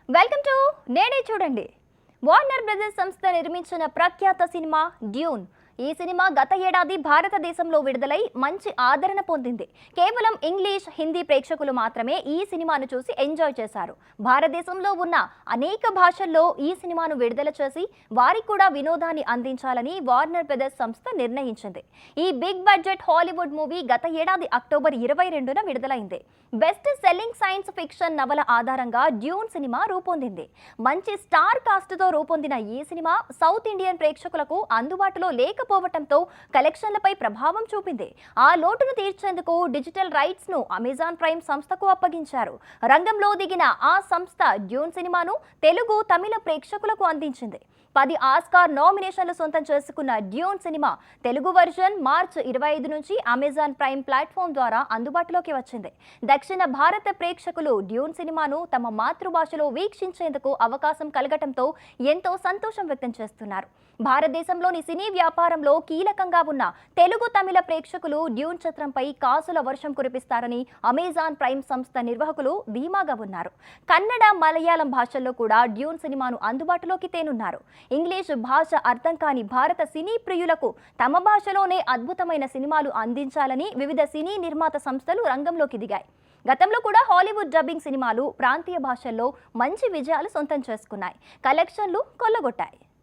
Welcome to నేనే చూడండి. Warner brothers సంస్థ నిర్మించిన ప్రఖ్యాత సినిమా డ్యూన్. ఈ సినిమా గత ఏడాది భారతదేశంలో విడుదలై మంచి ఆదరణ పొందింది. కేవలం ఇంగ్లీష్, హిందీ ప్రేక్షకులు మాత్రమే ఈ సినిమాను చూసి ఎంజాయ్ చేశారు. భారతదేశంలో ఉన్న అనేక భాషల్లో ఈ సినిమాను విడుదల చేసి వారికి కూడా వినోదాన్ని అందించాలని వార్నర్ బ్రదర్స్ సంస్థ నిర్ణయించింది. ఈ బిగ్ బడ్జెట్ హాలీవుడ్ మూవీ గత ఏడాది అక్టోబర్ 22న విడుదలైంది. బెస్ట్ సెల్లింగ్ సైన్స్ ఫిక్షన్ నవల ఆధారంగా డ్యూన్ సినిమా రూపొందింది. మంచి స్టార్ కాస్ట్తో రూపొందిన ఈ సినిమా సౌత్ ఇండియన్ ప్రేక్షకులకు అందుబాటులో లేకపోవడంతో కలెక్షన్లపై ప్రభావం చూపింది. ఆ లోటును తీర్చేందుకు డిజిటల్ రైట్స్ ను అమెజాన్ ప్రైమ్ సంస్థకు అప్పగించారు. రంగంలో దిగిన ఆ సంస్థ డ్యూన్ సినిమాను తెలుగు, తమిళ ప్రేక్షకులకు అందించింది. 10 ఆస్కార్ నామినేషన్లు సొంతం చేసుకున్న డ్యూన్ సినిమా తెలుగు వర్జన్ మార్చి 25 నుంచి అమెజాన్ ప్రైమ్ ప్లాట్ఫామ్ ద్వారా అందుబాటులోకి వచ్చింది. దక్షిణ భారత ప్రేక్షకులు డ్యూన్ సినిమాను తమ మాతృభాషలో వీక్షించేందుకు అవకాశం కలగటంతో ఎంతో సంతోషం వ్యక్తం చేస్తున్నారు. భారతదేశంలోని సినీ వ్యాపారంలో కీలకంగా ఉన్న తెలుగు, తమిళ ప్రేక్షకులు డ్యూన్ చిత్రంపై కాసుల వర్షం కురిపిస్తారని అమెజాన్ ప్రైమ్ సంస్థ నిర్వాహకులు ధీమాగా ఉన్నారు. కన్నడ, మలయాళం భాషల్లో కూడా డ్యూన్ సినిమాను అందుబాటులోకి తేనున్నారు. ఇంగ్లీష్ భాష అర్థం కాని భారత సినీ ప్రియులకు తమ భాషలోనే అద్భుతమైన సినిమాలు అందించాలని వివిధ సినీ నిర్మాత సంస్థలు రంగంలోకి దిగాయి. గతంలో కూడా హాలీవుడ్ డబ్బింగ్ సినిమాలు ప్రాంతీయ భాషల్లో మంచి విజయాలు సొంతం చేసుకున్నాయి. కలెక్షన్లు కొల్లగొట్టాయి.